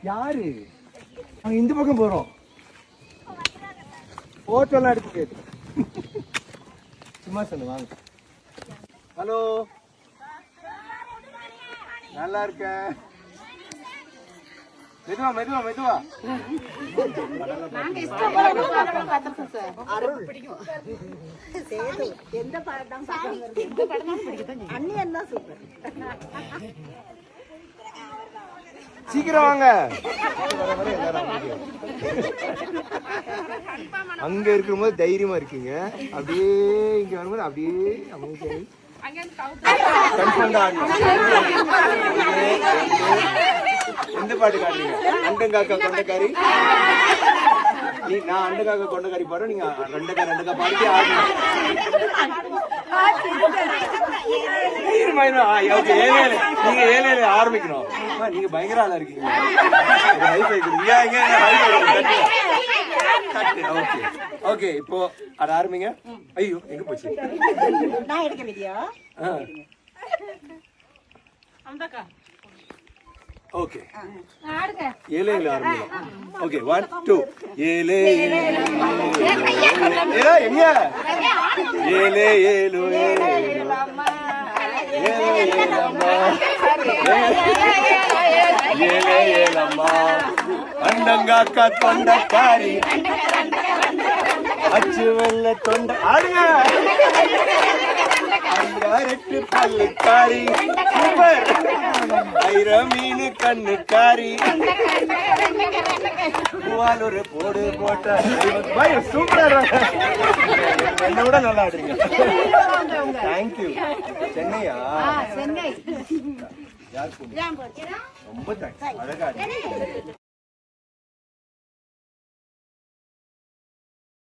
யாரு நாங்க இந்த பக்கம் போறோம். போட்டோலாம் எடுத்து சும்மா சொல்லு வாங்க. ஹலோ, நல்லா இருக்கேன். மெதுவா மெதுவா மெதுவா. சீக்கிரம் வாங்க. அங்க இருக்கும்போது தைரியமா இருக்கீங்க, அப்படியே இங்க வரும்போது அப்படியே அமைதியாகி எந்த பாட்டு காட்டுறீங்க? அண்டங்காக்கா கொண்டக்காரி. நான் அண்டங்காக்கா கொண்டக்காரி பாடுறேன், நீங்க ரெண்டக்கா பாடி ஆடணும். நீங்க ஏழு ஆரம்பிக்கணும். நீங்க பயங்கர ஆளா இருக்கீங்க. ஓகே, இப்போ அத ஆரம்பிங்க. ஐயோ எங்க போச்சு? ஓகே, ஏழு ஆரம்பிக்கலாம். ஓகே, 1 2 ஏழு எங்க ஏழு ஏழு ஏழம்மா அண்டங்காக்கா தொண்டக்காரி அச்சு வெள்ள தொண்ட ஆடுங்க. ரெட்டு பல்லுக்காரி சூப்பர். ஆயிரம் மீனு கண்ணுக்காரி ஒரு போடு போட்ட சூப்பரா. என்னோட நல்லா ஆடுறீங்க. தேங்க்யூ. சென்னையா? ரொம்ப தேங்க்ஸ். அழகா